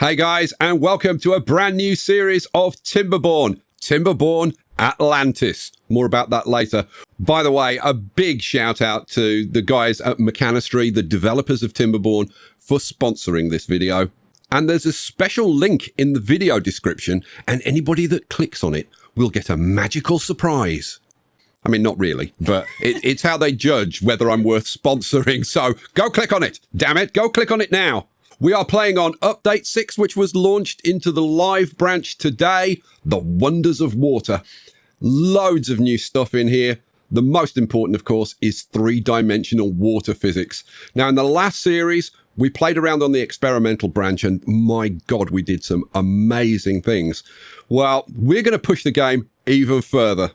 Hey guys, and welcome to a brand new series of TIMBERBORN Atlantis. More about that later. By the way, a big shout out to the guys at Mechanistry, the developers of TIMBERBORN, for sponsoring this video. And there's a special link in the video description, and anybody that clicks on it will get a magical surprise. I mean, not really, but it's how they judge whether I'm worth sponsoring. So go click on it. Damn it, go click on it now. We are playing on Update 6, which was launched into the live branch today, The Wonders of Water. Loads of new stuff in here. The most important, of course, is three-dimensional water physics. Now, in the last series, we played around on the experimental branch, and my God, we did some amazing things. Well, we're going to push the game even further.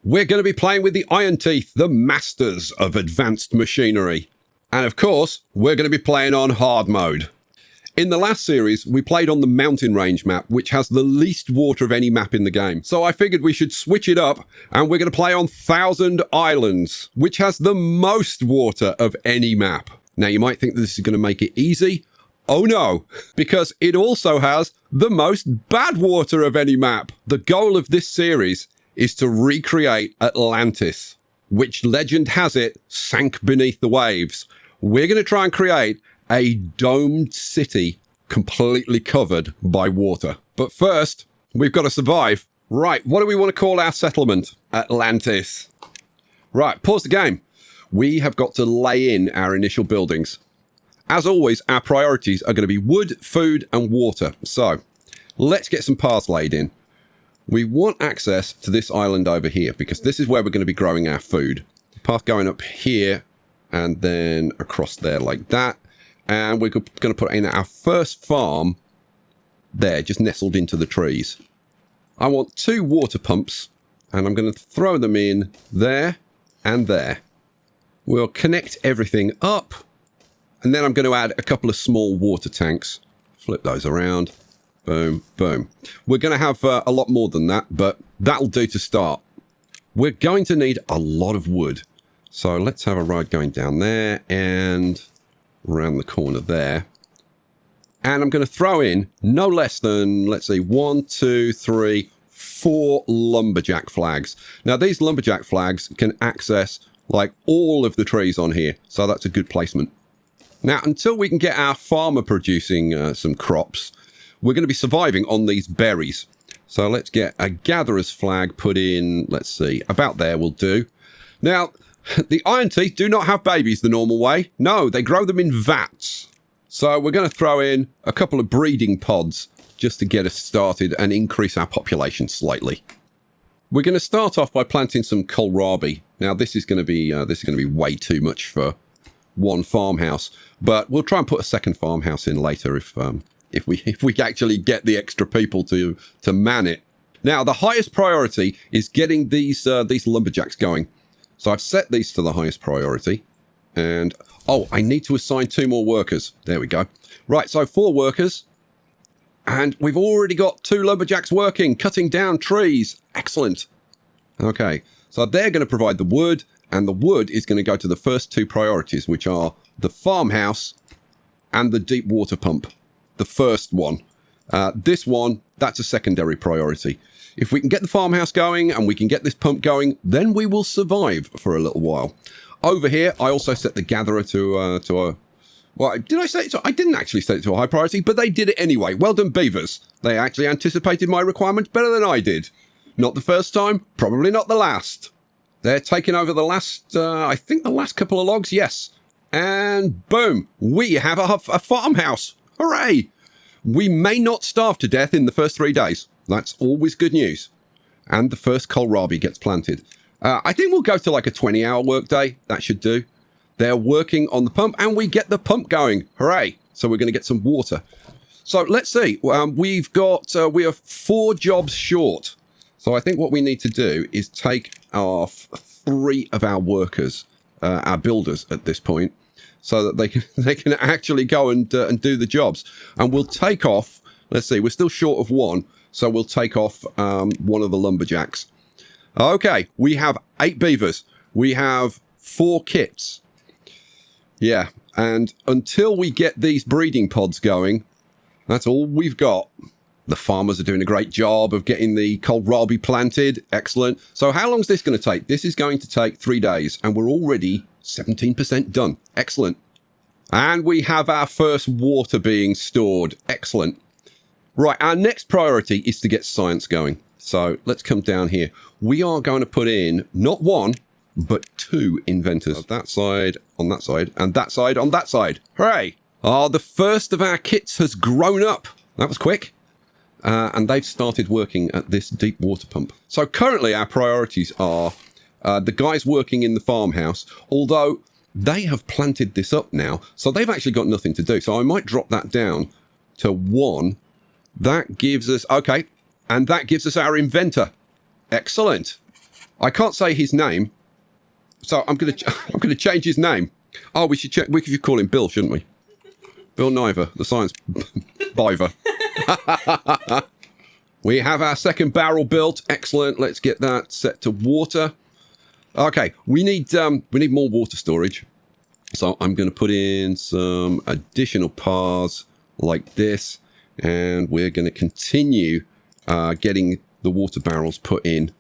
We're going to be playing with the Iron Teeth, the masters of advanced machinery. And of course, we're going to be playing on hard mode. In the last series, we played on the mountain range map, which has the least water of any map in the game. So I figured we should switch it up, and we're going to play on 1000 Islands, which has the most water of any map. Now, you might think that this is going to make it easy. Oh no, because it also has the most bad water of any map. The goal of this series is to recreate Atlantis, which legend has it sank beneath the waves. We're going to try and create a domed city completely covered by water. But first, we've got to survive. Right, what do we want to call our settlement? Atlantis. Right, pause the game. We have got to lay in our initial buildings. As always, our priorities are going to be wood, food, and water. So, let's get some paths laid in. We want access to this island over here, because this is where we're going to be growing our food. Path going up here, and then across there like that. And we're going to put in our first farm there, just nestled into the trees. I want 2 water pumps, and I'm going to throw them in there and there. We'll connect everything up, and then I'm going to add a couple of small water tanks. Flip those around. Boom, boom. We're going to have a lot more than that, but that'll do to start. We're going to need a lot of wood. So let's have a road going down there and around the corner there. And I'm going to throw in no less than, let's see, 1, 2, 3, 4 lumberjack flags. Now, these lumberjack flags can access like all of the trees on here. So that's a good placement. Now, until we can get our farmer producing some crops, we're going to be surviving on these berries. So let's get a gatherer's flag put in, let's see, about there will do. Now, the Iron Teeth do not have babies the normal way. No, they grow them in vats. So we're going to throw in a couple of breeding pods just to get us started and increase our population slightly. We're going to start off by planting some kohlrabi. Now, this is going to be way too much for one farmhouse, but we'll try and put a second farmhouse in later if we actually get the extra people to man it. Now, the highest priority is getting these lumberjacks going. So I've set these to the highest priority. And, oh, I need to assign 2 more workers. There we go. Right, so 4 workers. And we've already got 2 lumberjacks working, cutting down trees. Excellent. Okay, so they're going to provide the wood, and the wood is going to go to the first 2 priorities, which are the farmhouse and the deep water pump. The first one. This one, that's a secondary priority. If we can get the farmhouse going and we can get this pump going, then we will survive for a little while. Over here, I also set the gatherer to a... Well, did I set it to... I didn't actually set it to a high priority, but they did it anyway. Well done, beavers. They actually anticipated my requirements better than I did. Not the first time, probably not the last. They're taking over the last, I think the last couple of logs, yes. And boom, we have a farmhouse. Hooray! We may not starve to death in the first 3 days. That's always good news. And the first kohlrabi gets planted. I think we'll go to like a 20-hour workday. That should do. They're working on the pump, and we get the pump going. Hooray! So we're going to get some water. So let's see. We are 4 jobs short. So I think what we need to do is take off 3 of our workers, our builders at this point, so that they can actually go and do the jobs. And we'll take off, let's see, we're still short of 1, so we'll take off 1 of the lumberjacks. Okay, we have 8 beavers. We have 4 kits. Yeah, and until we get these breeding pods going, That's all we've got. The farmers are doing a great job of getting the kohlrabi planted. Excellent. So how long is this going to take? This is going to take 3 days, and we're already 17% done. Excellent. And we have our first water being stored. Excellent. Right, our next priority is to get science going. So let's come down here. We are going to put in not 1, but 2 inventors. That side, on that side, and that side, on that side. Hooray! Oh, the first of our kits has grown up. That was quick. And they've started working at this deep water pump. So currently our priorities are the guys working in the farmhouse, although they have planted this up now, so they've actually got nothing to do. So I might drop that down to 1. That gives us, okay, and that gives us our inventor. Excellent. I can't say his name, so I'm gonna change his name. Oh, we should call him Bill, shouldn't we? Bill Niver, the science biver. We have our second barrel built. Excellent. Let's get that set to water. Okay, we need more water storage. So I'm going to put in some additional paths like this, and we're going to continue getting the water barrels put in.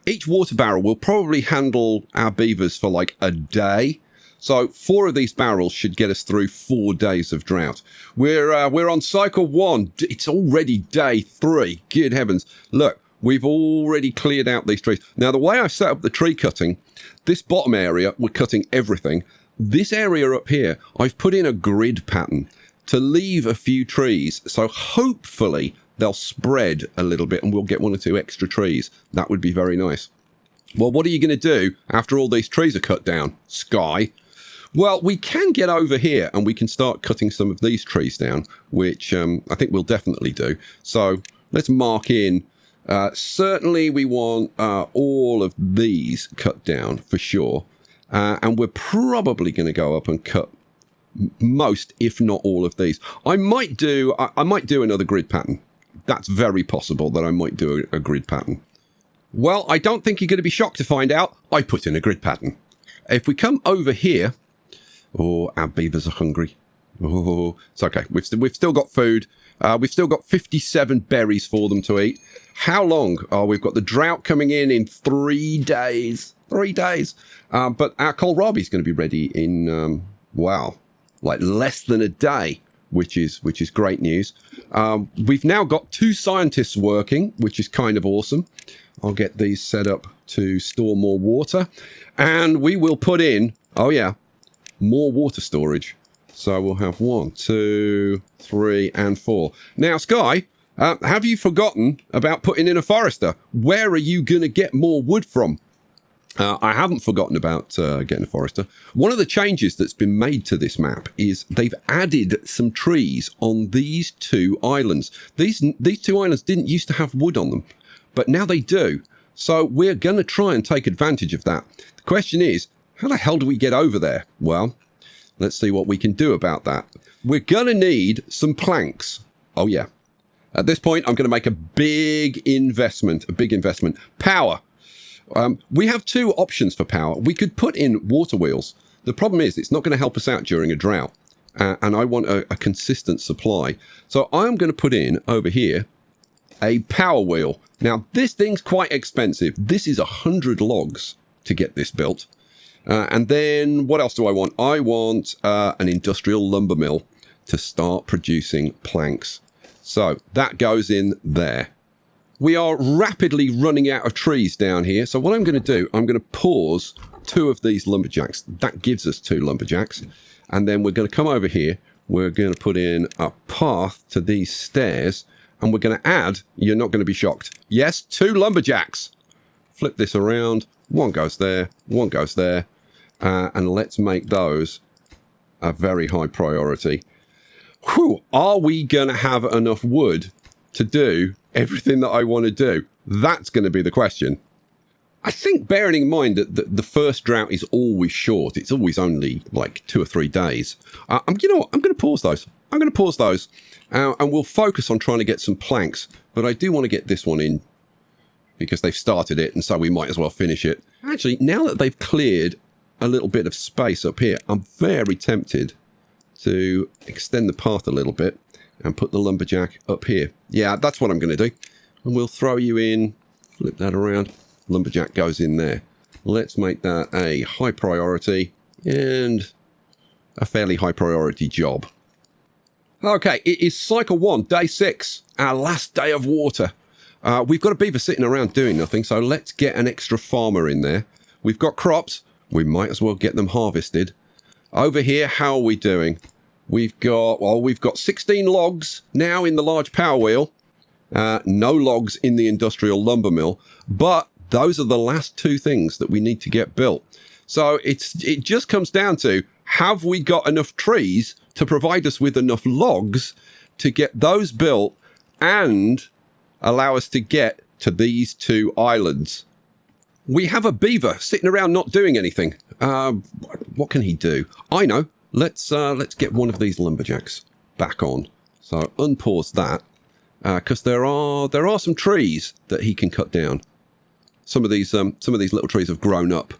Each water barrel will probably handle our beavers for like a day. So 4 of these barrels should get us through 4 days of drought. We're on cycle 1. It's already day 3. Good heavens. Look, we've already cleared out these trees. Now, the way I've set up the tree cutting, this bottom area, we're cutting everything. This area up here, I've put in a grid pattern to leave a few trees. So hopefully they'll spread a little bit and we'll get 1 or 2 extra trees. That would be very nice. Well, what are you going to do after all these trees are cut down, Sky? Well, we can get over here and we can start cutting some of these trees down, which I think we'll definitely do. So let's mark in. Certainly we want all of these cut down for sure. And we're probably going to go up and cut most, if not all of these. I might do another grid pattern. That's very possible that I might do a grid pattern. Well, I don't think you're going to be shocked to find out I put in a grid pattern. If we come over here, oh, our beavers are hungry. Oh, it's okay. We've still got food. We've still got 57 berries for them to eat. How long? Oh, we've got the drought coming in 3 days. 3 days. But our kohlrabi is going to be ready in, wow, like less than a day, which is great news. We've now got 2 scientists working, which is kind of awesome. I'll get these set up to store more water. And we will put in, oh yeah, more water storage. So we'll have 1, 2, 3, and 4. Now, Sky, have you forgotten about putting in a forester? Where are you going to get more wood from? I haven't forgotten about getting a forester. One of the changes that's been made to this map is they've added some trees on these 2 islands. These 2 islands didn't used to have wood on them, but now they do. So we're going to try and take advantage of that. The question is, how the hell do we get over there? Well, let's see what we can do about that. We're going to need some planks. Oh, yeah. At this point, I'm going to make a big investment. Power. We have 2 options for power. We could put in water wheels. The problem is it's not going to help us out during a drought. And I want a consistent supply. So I'm going to put in over here a power wheel. Now, this thing's quite expensive. This is 100 logs to get this built. And then what else do I want? I want an industrial lumber mill to start producing planks. So that goes in there. We are rapidly running out of trees down here. So what I'm going to do, I'm going to pause 2 of these lumberjacks. That gives us 2 lumberjacks. And then we're going to come over here. We're going to put in a path to these stairs. And we're going to add, you're not going to be shocked. Yes, 2 lumberjacks. Flip this around. 1 goes there. 1 goes there. And let's make those a very high priority. Whew, are we going to have enough wood to do everything that I want to do? That's going to be the question. I think bearing in mind that the first drought is always short. It's always only like 2 or 3 days. You know what? I'm going to pause those. I'm going to pause those. And we'll focus on trying to get some planks. But I do want to get this one in because they've started it. And so we might as well finish it. Actually, now that they've cleared a little bit of space up here, I'm very tempted to extend the path a little bit and put the lumberjack up here. Yeah, that's what I'm going to do. And we'll throw you in, flip that around. Lumberjack goes in there. Let's make that a high priority and a fairly high priority job. Okay, it is cycle 1, day 6, our last day of water. We've got a beaver sitting around doing nothing, so let's get an extra farmer in there. We've got crops. We might as well get them harvested. Over here, how are we doing? We've got 16 logs now in the large power wheel. No logs in the industrial lumber mill, but those are the last 2 things that we need to get built. So it just comes down to, have we got enough trees to provide us with enough logs to get those built and allow us to get to these 2 islands? We have a beaver sitting around not doing anything. What can he do? I know. Let's get one of these lumberjacks back on. So unpause that, because there are some trees that he can cut down. Some of these little trees have grown up.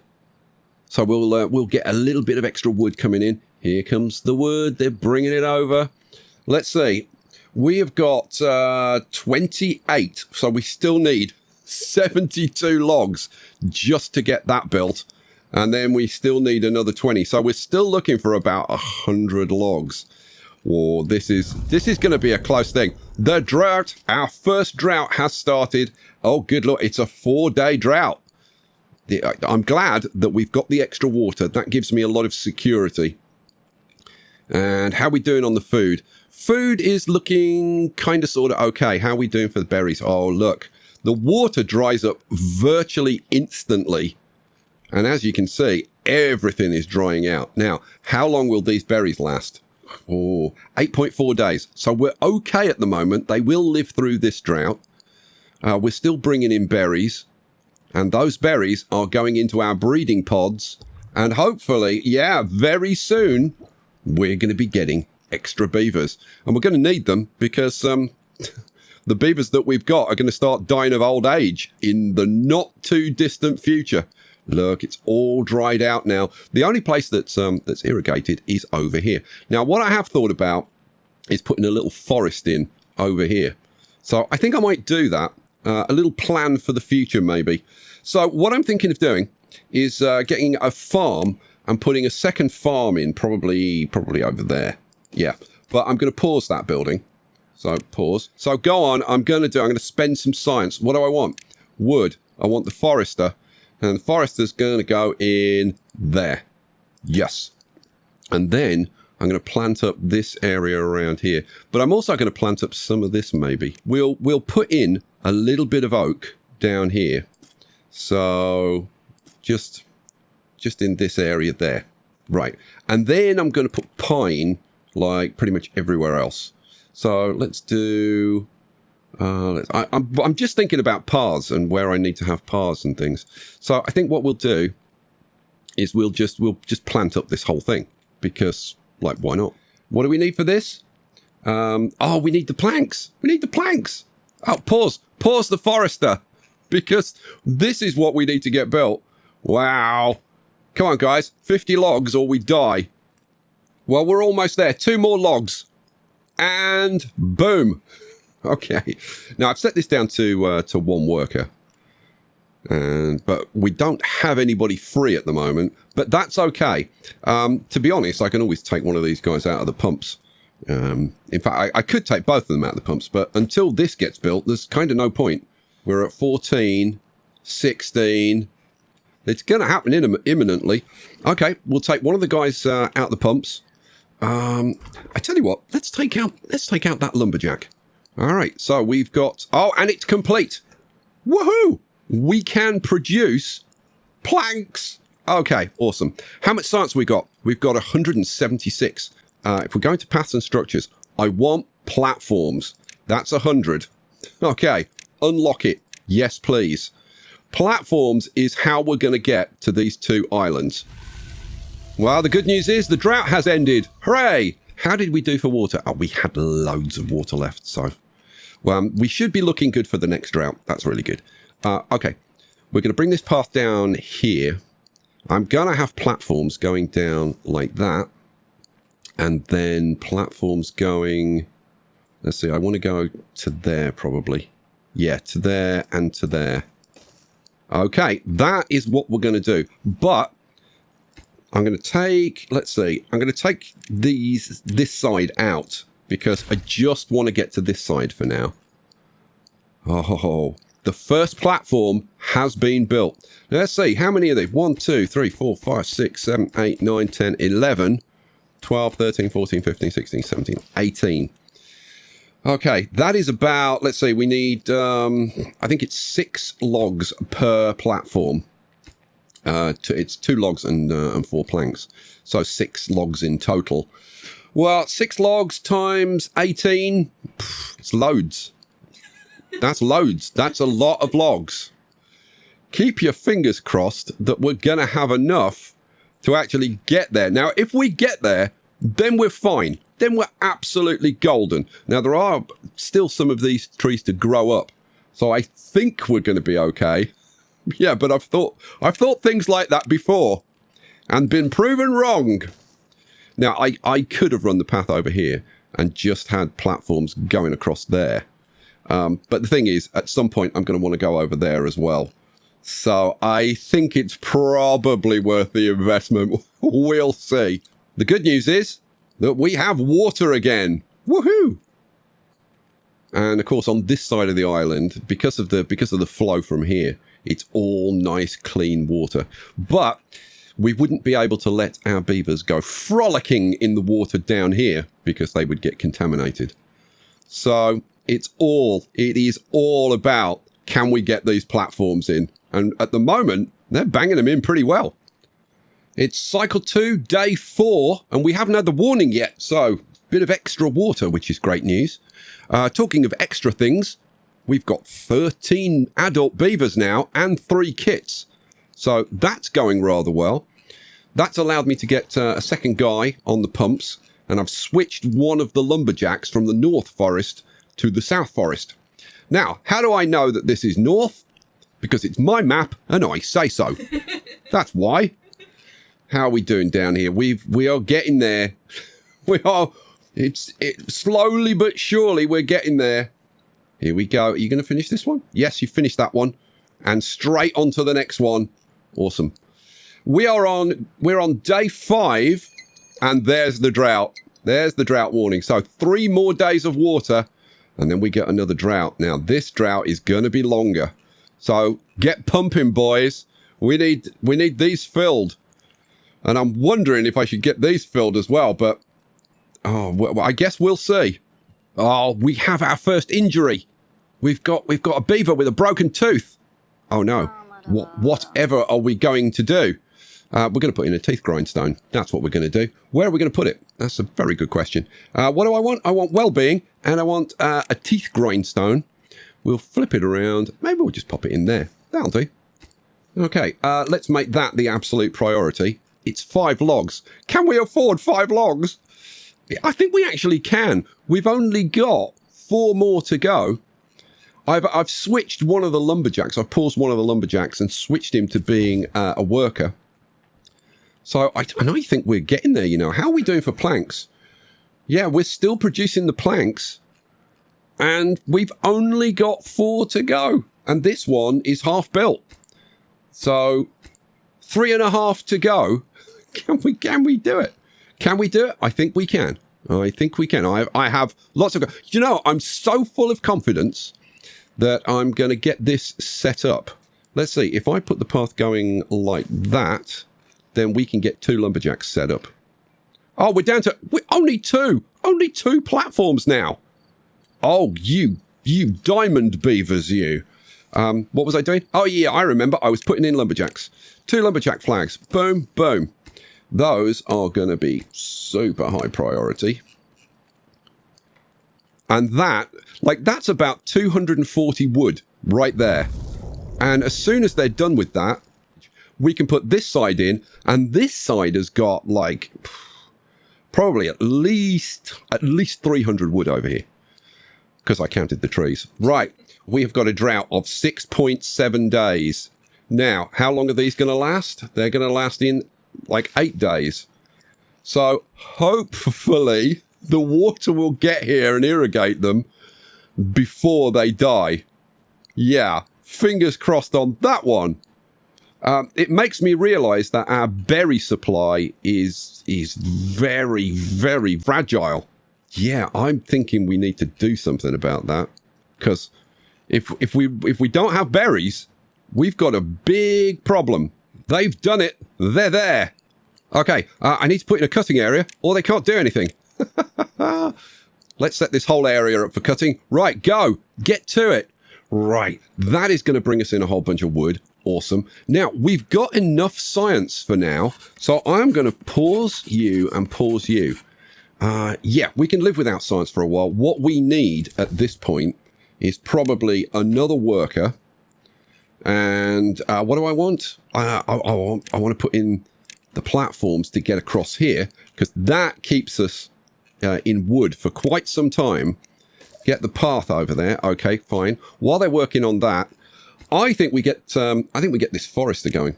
So we'll get a little bit of extra wood coming in. Here comes the wood. They're bringing it over. Let's see. We have got 28, so we still need 72 logs just to get that built. And then we still need another 20. So we're still looking for about 100 logs. Whoa, this is going to be a close thing. The drought, our first drought has started. Oh, good Lord, it's a 4-day drought. I'm glad that we've got the extra water. That gives me a lot of security. And how are we doing on the food? Food is looking kind of sort of okay. How are we doing for the berries? Oh, look. The water dries up virtually instantly. And as you can see, everything is drying out. Now, how long will these berries last? Oh, 8.4 days. So we're okay at the moment. They will live through this drought. We're still bringing in berries. And those berries are going into our breeding pods. And hopefully, yeah, very soon, we're going to be getting extra beavers. And we're going to need them because the beavers that we've got are going to start dying of old age in the not too distant future. Look, it's all dried out now. The only place that's irrigated is over here. Now, what I have thought about is putting a little forest in over here. So I think I might do that. A little plan for the future, maybe. So what I'm thinking of doing is getting a farm and putting a second farm in, probably over there. Yeah, but I'm going to pause that building. So pause. So go on. I'm going to spend some science. What do I want? Wood. I want the forester. And the forester's going to go in there. Yes. And then I'm going to plant up this area around here. But I'm also going to plant up some of this maybe. We'll put in a little bit of oak down here. So just in this area there. Right. And then I'm going to put pine like pretty much everywhere else. So let's do... I'm just thinking about paths and where I need to have paths and things. So I think what we'll do is we'll just plant up this whole thing because, like, why not? What do we need for this? Oh, we need the planks. We need the planks. Oh, pause the forester because this is what we need to get built. Wow. Come on, guys. 50 logs or we die. Well, we're almost there. 2 more logs. And boom. Okay. Now, I've set this down to 1 worker. But we don't have anybody free at the moment. But that's okay. To be honest, I can always take one of these guys out of the pumps. In fact, I could take both of them out of the pumps. But until this gets built, there's kind of no point. We're at 14, 16... It's going to happen imminently. Okay, we'll take one of the guys out the pumps. I tell you what, let's take out that lumberjack. All right, so we've got... Oh, and it's complete. Woohoo! We can produce planks. Okay, awesome. How much science we got? We've got 176. If we're going to paths and structures, I want platforms. That's 100. Okay, unlock it. Yes, please. Platforms is how we're going to get to these 2 islands. Well, the good news is the drought has ended. Hooray! How did we do for water? Oh, we had loads of water left, so... Well, we should be looking good for the next drought. That's really good. Okay, we're going to bring this path down here. I'm going to have platforms going down like that. And then platforms going Let's see, I want to go to there probably. Yeah, to there and to there. Okay, that is what we're going to do. But I'm going to take, let's see, I'm going to take this side out because I just want to get to this side for now. Oh, the first platform has been built. Now, let's see, how many are there? 1, 2, 3, 4, 5, 6, 7, 8, 9, 10, 11, 12, 13, 14, 15, 16, 17, 18. Okay, that is about, let's see, we need, I think it's 6 logs per platform. It's 2 logs and 4 planks. So 6 logs in total. Well, 6 logs times 18, it's loads. That's loads. That's a lot of logs. Keep your fingers crossed that we're going to have enough to actually get there. Now, if we get there, then we're fine. Then we're absolutely golden. Now, there are still some of these trees to grow up. So I think we're going to be okay. Yeah, but I've thought things like that before and been proven wrong. Now, I could have run the path over here and just had platforms going across there. But the thing is, at some point, I'm going to want to go over there as well. So I think it's probably worth the investment. We'll see. The good news is that we have water again. Woohoo! And of course, on this side of the island, because of the flow from here, it's all nice, clean water. But we wouldn't be able to let our beavers go frolicking in the water down here because they would get contaminated. So it is all about, can we get these platforms in? And at the moment, they're banging them in pretty well. It's cycle 2, day 4, and we haven't had the warning yet. So, bit of extra water, which is great news. Talking of extra things, we've got 13 adult beavers now and 3 kits. So that's going rather well. That's allowed me to get a second guy on the pumps, and I've switched one of the lumberjacks from the north forest to the south forest. Now, how do I know that this is north? Because it's my map and I say so. That's why. How are we doing down here? We are getting there. It's slowly but surely we're getting there. Here we go. Are you going to finish this one? Yes, you finished that one. And straight on to the next one. Awesome. We're on day 5, and there's the drought. There's the drought warning. So 3 more days of water, and then we get another drought. Now, this drought is going to be longer. So get pumping, boys. We need these filled. And I'm wondering if I should get these filled as well, but well, I guess we'll see. Oh, we have our first injury. We've got a beaver with a broken tooth. Oh no. Whatever are we going to do? We're going to put in a teeth grindstone. That's what we're going to do. Where are we going to put it? That's a very good question. What do I want? I want well-being, and I want a teeth grindstone. We'll flip it around. Maybe we'll just pop it in there. That'll do. Okay, let's make that the absolute priority. It's 5 logs. Can we afford 5 logs? I think we actually can. We've only got 4 more to go. I've switched one of the lumberjacks. I've paused one of the lumberjacks and switched him to being a worker. So I think we're getting there, you know. How are we doing for planks? Yeah, we're still producing the planks. And we've only got 4 to go. And this one is half built. So 3.5 to go. Can we do it? Can we do it? I think we can. I think we can. I have lots of... You know, I'm so full of confidence that I'm going to get this set up. Let's see. If I put the path going like that, then we can get 2 lumberjacks set up. Oh, we're down to... only 2. Only 2 platforms now. Oh, you diamond beavers, you. What was I doing? Oh, yeah, I remember. I was putting in lumberjacks. 2 lumberjack flags. Boom, boom. Those are going to be super high priority. And that's about 240 wood right there. And as soon as they're done with that, we can put this side in. And this side has got like probably at least 300 wood over here. Because I counted the trees. Right. We have got a drought of 6.7 days. Now, how long are these going to last? They're going to last in like 8 days. So hopefully the water will get here and irrigate them before they die. Yeah, fingers crossed on that one. It makes me realize that our berry supply is very, very fragile. Yeah, I'm thinking we need to do something about that, because if we don't have berries, we've got a big problem. They've done it. They're there. Okay, I need to put in a cutting area, or they can't do anything. Let's set this whole area up for cutting. Right, go. Get to it. Right, that is going to bring us in a whole bunch of wood. Awesome. Now, we've got enough science for now, so I'm going to pause you and pause you. Yeah, we can live without science for a while. What we need at this point is probably another worker. And what do I want? I want to put in the platforms to get across here, because that keeps us in wood for quite some time. Get the path over there. Okay, fine. While they're working on that, I think we get this forester going.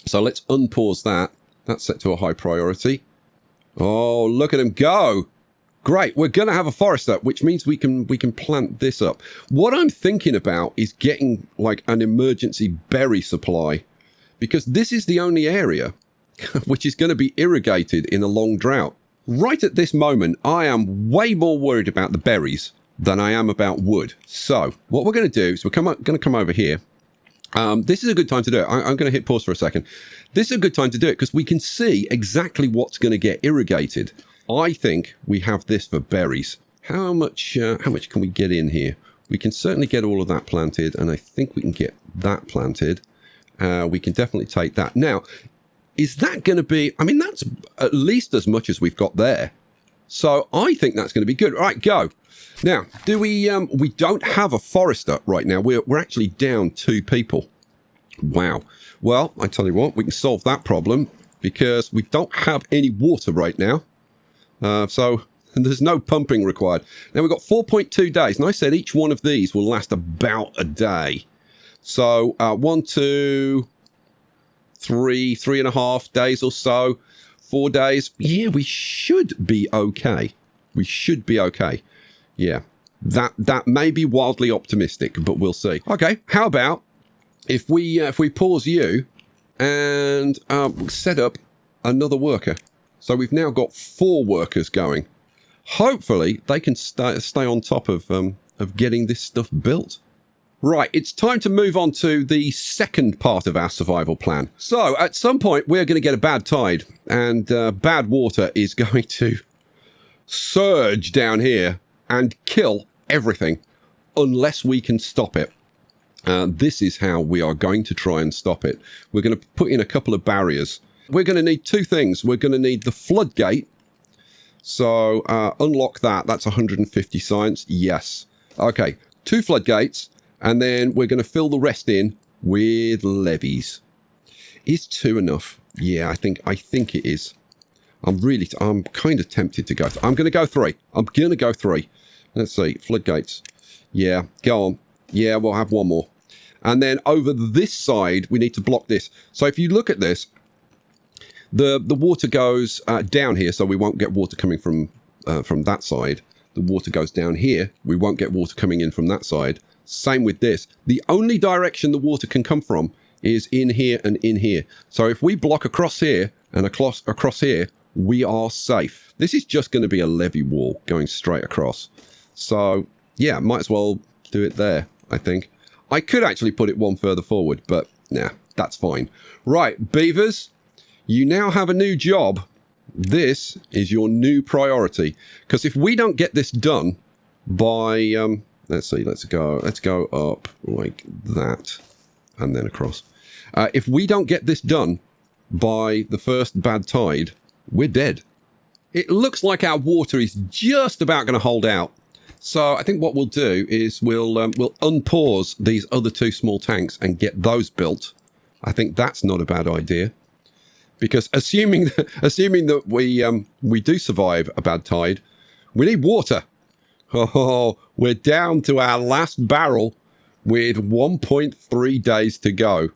So let's unpause that. That's set to a high priority. Oh, look at him go. Great. We're going to have a forester, which means we can plant this up. What I'm thinking about is getting like an emergency berry supply, because this is the only area which is going to be irrigated in a long drought. Right at this moment, I am way more worried about the berries than I am about wood. So what we're going to do is we're going to come over here. This is a good time to do it. I'm going to hit pause for a second. This is a good time to do it because we can see exactly what's going to get irrigated. I think we have this for berries. How much can we get in here? We can certainly get all of that planted, and I think we can get that planted. We can definitely take that. Now, is that going to be... I mean, that's at least as much as we've got there. So I think that's going to be good. Right, go. Now, do we don't have a forester right now. We're actually down 2 people. Wow. Well, I tell you what, we can solve that problem because we don't have any water right now. So there's no pumping required. Now, we've got 4.2 days, and I said each one of these will last about a day. So 1, 2, 3, 3.5 days or so, 4 days. Yeah, we should be okay. We should be okay. Yeah, that may be wildly optimistic, but we'll see. Okay, how about if we pause you and set up another worker? So we've now got 4 workers going. Hopefully they can stay on top of getting this stuff built. Right, it's time to move on to the second part of our survival plan. So at some point we're going to get a bad tide, and bad water is going to surge down here and kill everything unless we can stop it. This is how we are going to try and stop it. We're going to put in a couple of barriers. We're going to need 2 things. We're going to need the floodgate. So unlock that. That's 150 science. Yes. Okay, 2 floodgates. And then we're going to fill the rest in with levees. Is 2 enough? Yeah, I think it is. I'm kind of tempted to go. I'm going to go 3. I'm going to go 3. Let's see. Floodgates. Yeah, go on. Yeah, we'll have 1 more. And then over this side, we need to block this. So if you look at this, the water goes down here, so we won't get water coming from that side. The water goes down here. We won't get water coming in from that side. Same with this. The only direction the water can come from is in here and in here. So if we block across here and across here, we are safe. This is just going to be a levee wall going straight across. So yeah, might as well do it there, I think. I could actually put it 1 further forward, but nah, that's fine. Right, beavers, you now have a new job. This is your new priority. Because if we don't get this done by... let's see, let's go up like that and then across. If we don't get this done by the first bad tide, we're dead. It looks like our water is just about going to hold out. So I think what we'll do is we'll unpause these other 2 small tanks and get those built. I think that's not a bad idea. Because assuming that we do survive a bad tide, we need water. Oh, we're down to our last barrel with 1.3 days to go.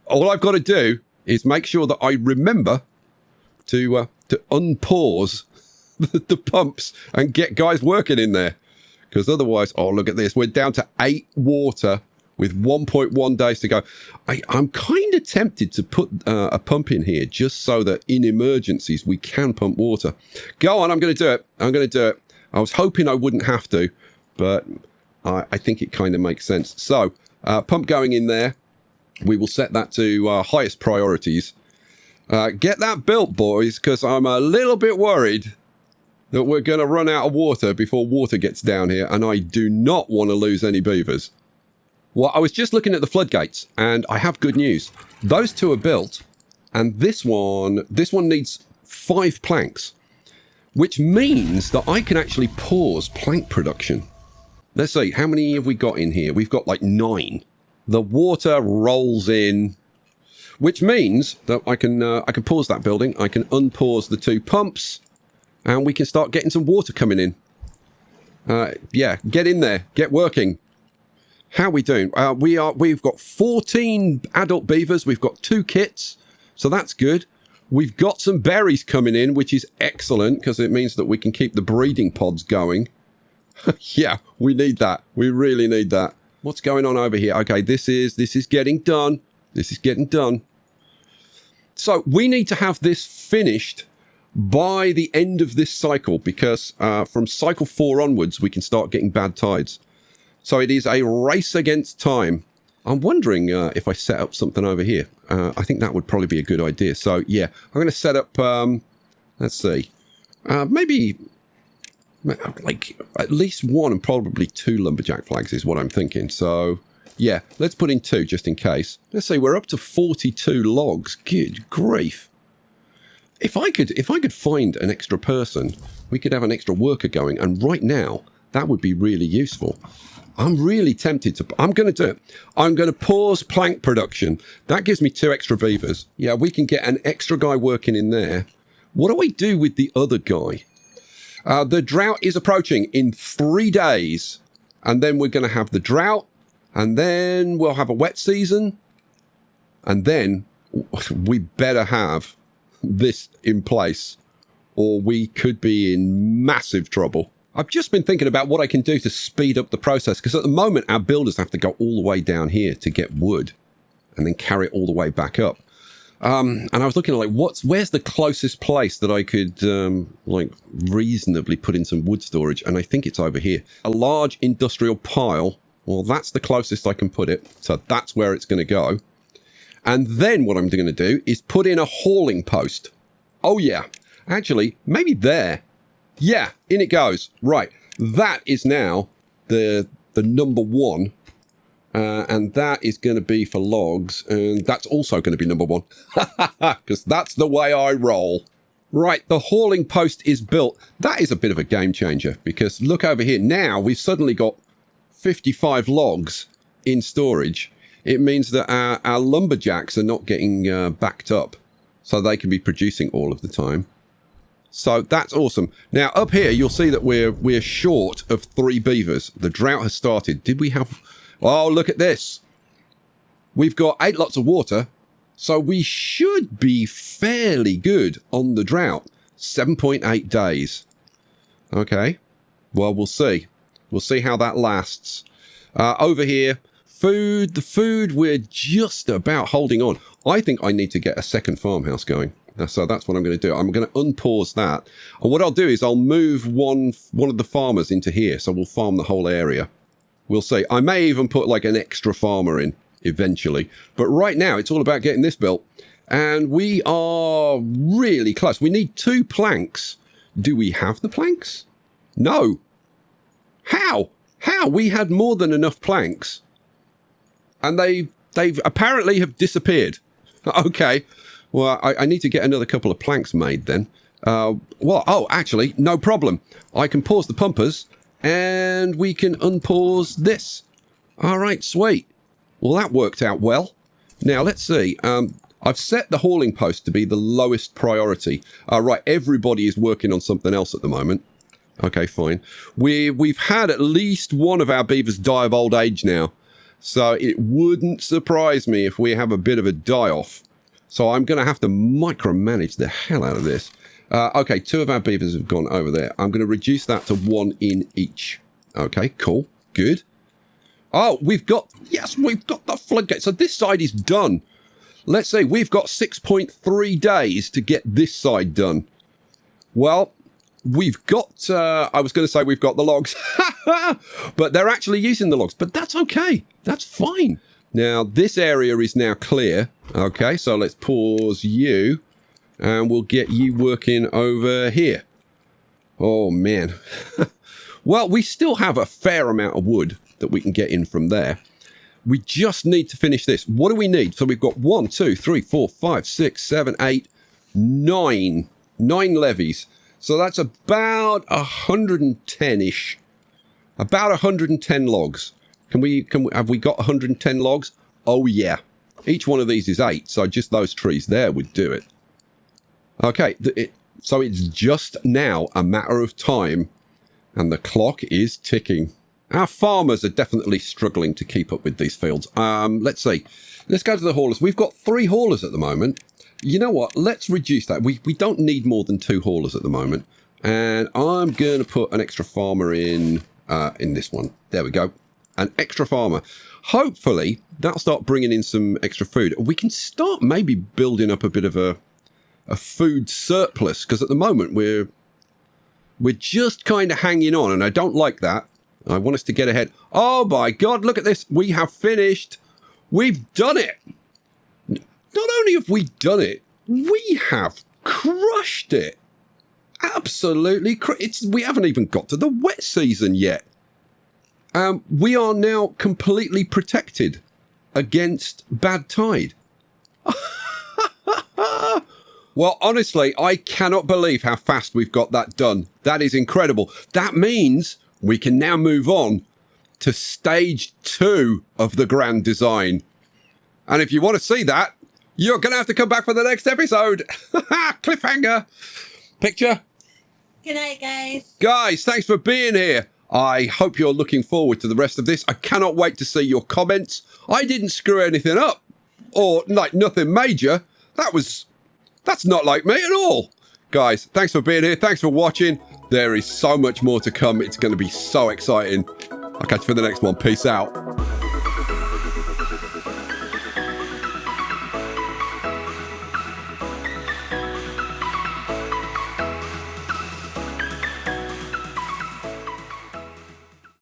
All I've got to do is make sure that I remember to unpause the pumps and get guys working in there. Because otherwise, oh, look at this. We're down to 8 water with 1.1 days to go. I'm kind of tempted to put a pump in here just so that in emergencies we can pump water. Go on, I'm going to do it. I'm going to do it. I was hoping I wouldn't have to, but I think it kind of makes sense. So, pump going in there. We will set that to highest priorities. Get that built, boys, because I'm a little bit worried that we're going to run out of water before water gets down here, and I do not want to lose any beavers. Well, I was just looking at the floodgates, and I have good news. Those 2 are built, and this one needs 5 planks, which means that I can actually pause plank production. Let's see, how many have we got in here? We've got like 9. The water rolls in, which means that I can pause that building. I can unpause the 2 pumps, and we can start getting some water coming in. Yeah, get in there, get working. How are we doing? We've got 14 adult beavers. We've got 2 kits, so that's good. We've got some berries coming in, which is excellent because it means that we can keep the breeding pods going. Yeah, we need that. We really need that. What's going on over here? Okay, this is getting done. This is getting done. So we need to have this finished by the end of this cycle because from cycle 4 onwards, we can start getting bad tides. So it is a race against time. I'm wondering if I set up something over here. I think that would probably be a good idea. So yeah, I'm going to set up, let's see, maybe like at least 1 and probably 2 lumberjack flags is what I'm thinking. So yeah, let's put in 2 just in case. Let's say we're up to 42 logs. Good grief. If I could find an extra person, we could have an extra worker going. And right now, that would be really useful. I'm really tempted to... I'm going to do it. I'm going to pause plank production. That gives me 2 extra beavers. Yeah, we can get an extra guy working in there. What do I do with the other guy? The drought is approaching in 3 days. And then we're going to have the drought. And then we'll have a wet season. And then we better have this in place, or we could be in massive trouble. I've just been thinking about what I can do to speed up the process, because at the moment our builders have to go all the way down here to get wood and then carry it all the way back up. And I was looking at like, where's the closest place that I could like reasonably put in some wood storage? And I think it's over here. A large industrial pile. Well, that's the closest I can put it. So that's where it's going to go. And then what I'm going to do is put in a hauling post. Oh yeah, actually, maybe there. Yeah, in it goes. Right, that is now the number 1. And that is going to be for logs. And that's also going to be number 1. Because that's the way I roll. Right, the hauling post is built. That is a bit of a game changer. Because look over here. Now we've suddenly got 55 logs in storage. It means that our lumberjacks are not getting backed up. So they can be producing all of the time. So that's awesome. Now up here, you'll see that we're short of 3 beavers. The drought has started. Did we have... Oh, look at this. We've got 8 lots of water. So we should be fairly good on the drought. 7.8 days. Okay. Well, we'll see. We'll see how that lasts. Over here... The food, we're just about holding on. I think I need to get a second farmhouse going. So that's what I'm going to do. I'm going to unpause that. And what I'll do is I'll move one of the farmers into here. So we'll farm the whole area. We'll see. I may even put like an extra farmer in eventually. But right now, it's all about getting this built. And we are really close. We need 2 planks. Do we have the planks? No. How? How? We had more than enough planks. And they've apparently have disappeared. Okay. Well, I need to get another couple of planks made then. Actually, no problem. I can pause the pumpers and we can unpause this. All right, sweet. Well, that worked out well. Now, let's see. I've set the hauling post to be the lowest priority. Right, everybody is working on something else at the moment. Okay, fine. We've had at least one of our beavers die of old age now. So it wouldn't surprise me if we have a bit of a die-off. So I'm going to have to micromanage the hell out of this. Okay, 2 of our beavers have gone over there. I'm going to reduce that to 1 in each. Okay, cool. Good. Oh, we've got the floodgate. So this side is done. Let's see, we've got 6.3 days to get this side done. Well, we've got, I was going to say we've got the logs, but they're actually using the logs, but that's okay. That's fine. Now, this area is now clear. Okay, so let's pause you and we'll get you working over here. Oh, man. Well, we still have a fair amount of wood that we can get in from there. We just need to finish this. What do we need? So we've got 1, 2, 3, 4, 5, 6, 7, 8, 9 levies. So that's about 110-ish. About 110 logs. Have we got 110 logs? Oh, yeah. Each one of these is 8, so just those trees there would do it. Okay, so it's just now a matter of time, and the clock is ticking. Our farmers are definitely struggling to keep up with these fields. Let's see. Let's go to the haulers. We've got 3 haulers at the moment. You know what? Let's reduce that. We don't need more than 2 haulers at the moment. And I'm going to put an extra farmer in this one. There we go. An extra farmer. Hopefully, that'll start bringing in some extra food. We can start maybe building up a bit of a food surplus, because at the moment we're just kind of hanging on, and I don't like that. I want us to get ahead. Oh my God, look at this. We have finished. We've done it. Not only have we done it, we have crushed it. Absolutely. We haven't even got to the wet season yet. We are now completely protected against bad tide. Well, honestly, I cannot believe how fast we've got that done. That is incredible. That means we can now move on to stage 2 of the grand design. And if you want to see that, you're going to have to come back for the next episode. Cliffhanger. Picture. Good night, guys. Guys, thanks for being here. I hope you're looking forward to the rest of this. I cannot wait to see your comments. I didn't screw anything up. Or, like, nothing major. That's not like me at all. Guys, thanks for being here. Thanks for watching. There is so much more to come. It's going to be so exciting. I'll catch you for the next one. Peace out.